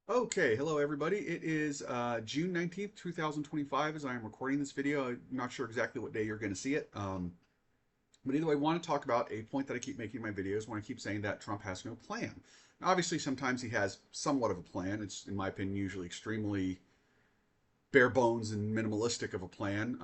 Okay, hello everybody. It is June 19th, 2025 as I am recording this video. I'm not sure exactly what day you're going to see it. But either way, I want to talk about a point that I keep making in my videos when I keep saying that Trump has no plan. Now, obviously, sometimes he has somewhat of a plan. It's, in my opinion, usually extremely bare bones and minimalistic of a plan.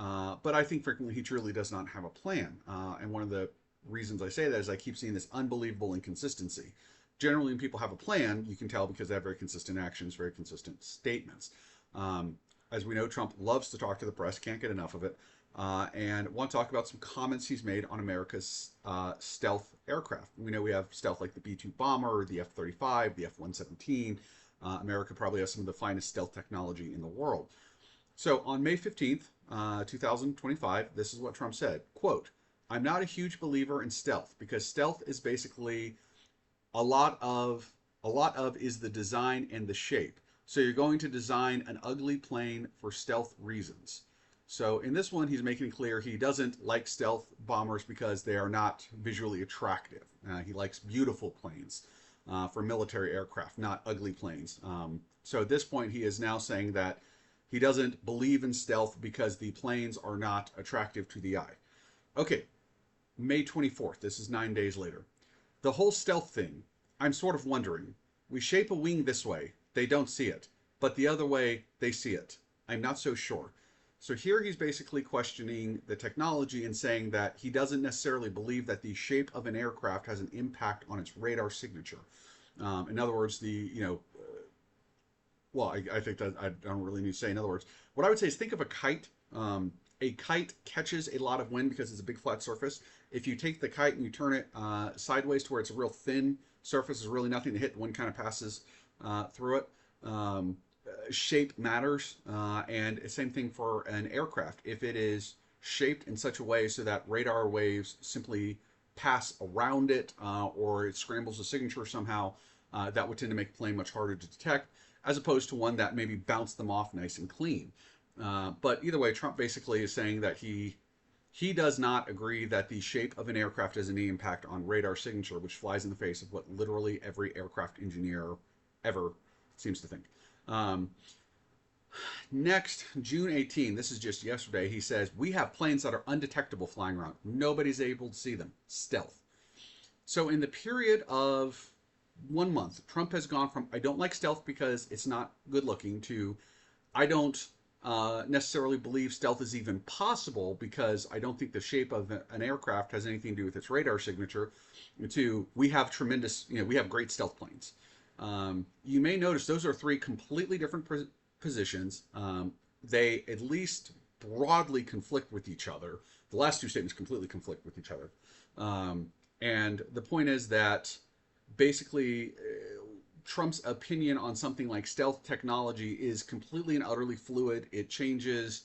But I think frequently he truly does not have a plan. And one of the reasons I say that is I keep seeing this unbelievable inconsistency. Generally, when people have a plan, you can tell because they have very consistent actions, very consistent statements. Um, as we know, Trump loves to talk to the press, can't get enough of it. And want to talk about some comments he's made on America's stealth aircraft. We know we have stealth like the B 2 bomber, the F 35, the F 117. America probably has some of the finest stealth technology in the world. So on May 15th, 2025, this is what Trump said, quote, I'm not a huge believer in stealth because stealth is basically a lot of a lot of is the design and the shape. So you're going to design an ugly plane for stealth reasons. So in this one, he's making clear he doesn't like stealth bombers because they are not visually attractive. He likes beautiful planes for military aircraft, not ugly planes. So at this point, he is now saying that he doesn't believe in stealth because the planes are not attractive to the eye. Okay, May 24th. This is 9 days later. The whole stealth thing, I'm sort of wondering. We shape a wing this way, they don't see it. But the other way, they see it. I'm not so sure. So here he's basically questioning the technology and saying that he doesn't necessarily believe that the shape of an aircraft has an impact on its radar signature. In other words, well, I think that I don't really need to say. In other words, what I would say is think of a kite. A kite catches a lot of wind because it's a big flat surface. If you take the kite and you turn it sideways to where it's a real thin surface, there's really nothing to hit. The wind kind of passes through it. Shape matters, and same thing for an aircraft. If it is shaped in such a way so that radar waves simply pass around it, or it scrambles the signature somehow, that would tend to make a plane much harder to detect, as opposed to one that maybe bounced them off nice and clean. But either way, Trump basically is saying that he does not agree that the shape of an aircraft has any impact on radar signature, which flies in the face of what literally every aircraft engineer ever seems to think. Um, Next, June 18, this is just yesterday, he says, we have planes that are undetectable flying around. Nobody's able to see them. Stealth. So in the period of 1 month, Trump has gone from I don't like stealth because it's not good looking to I don't necessarily believe stealth is even possible because I don't think the shape of an aircraft has anything to do with its radar signature. To we have tremendous, we have great stealth planes. You may notice those are three completely different positions. They at least broadly conflict with each other. The last two statements completely conflict with each other. And the point is that basically Trump's opinion on something like stealth technology is completely and utterly fluid. It changes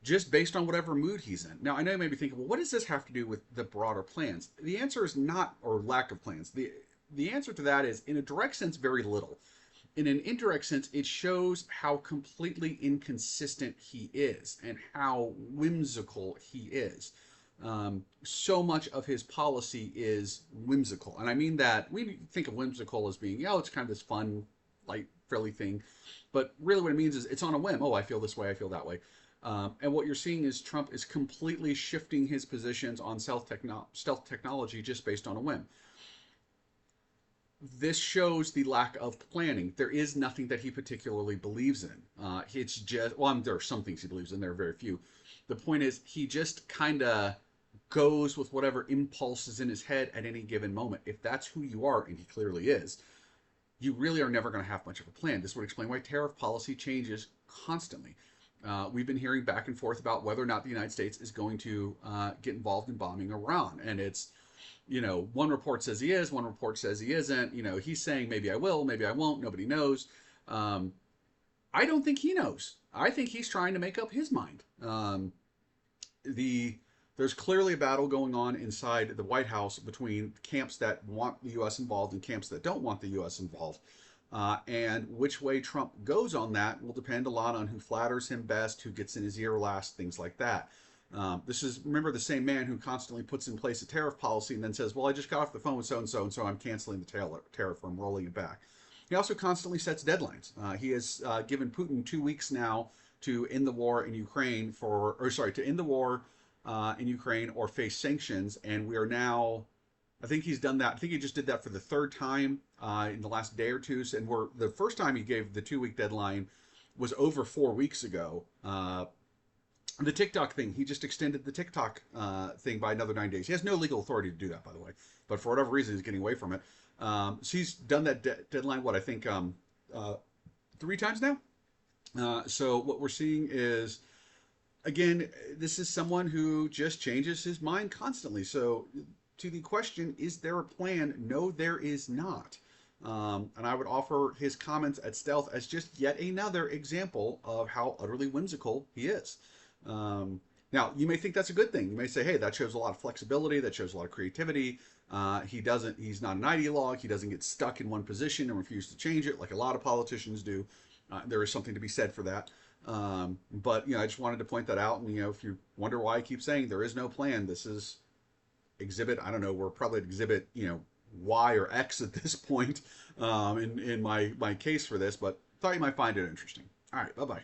just based on whatever mood he's in. Now, I know you may be thinking, well, what does this have to do with the broader plans? The answer is not, or lack of plans. The answer to that is, in a direct sense, very little. In an indirect sense, it shows how completely inconsistent he is and how whimsical he is. So much of his policy is whimsical. And I mean that we think of whimsical as being, it's kind of this fun, light, frilly thing. But really what it means is it's on a whim. Oh, I feel this way, I feel that way. And what you're seeing is Trump is completely shifting his positions on stealth technology just based on a whim. This shows the lack of planning. There is nothing that he particularly believes in. It's just, well, there are some things he believes in, there are very few. The point is, he just kind of goes with whatever impulse is in his head at any given moment. If that's who you are, and he clearly is, you really are never going to have much of a plan. This would explain why tariff policy changes constantly. We've been hearing back and forth about whether or not the United States is going to get involved in bombing Iran. And it's, one report says he is, one report says he isn't. He's saying maybe I will, maybe I won't. Nobody knows. I don't think he knows. I think he's trying to make up his mind. There's clearly a battle going on inside the White House between camps that want the U.S. involved and camps that don't want the U.S. involved. And which way Trump goes on that will depend a lot on who flatters him best, who gets in his ear last, things like that. This is, remember, the same man who constantly puts in place a tariff policy and then says, well, I just got off the phone with so and so, and so I'm canceling the tariff or I'm rolling it back. He also constantly sets deadlines. He has given Putin 2 weeks now to end the war in Ukraine to end the war in Ukraine or face sanctions. And we are now, I think he's done that. I think he just did that for the third time in the last day or two. And the first time he gave the 2 week deadline was over 4 weeks ago. The TikTok thing, he just extended the TikTok thing by another 9 days. He has no legal authority to do that, by the way, but for whatever reason, he's getting away from it. So he's done that deadline, what I think, 3 times now. So what we're seeing is, again, this is someone who just changes his mind constantly. So to the question, is there a plan? No, there is not. And I would offer his comments at Stealth as just yet another example of how utterly whimsical he is. Now, you may think that's a good thing. You may say, hey, that shows a lot of flexibility. That shows a lot of creativity. He's not an ideologue. He doesn't get stuck in one position and refuse to change it like a lot of politicians do. There is something to be said for that. But, I just wanted to point that out. And, if you wonder why I keep saying there is no plan, this is exhibit, I don't know, we're probably at exhibit, Y or X at this point in my case for this, but thought you might find it interesting. All right, bye-bye.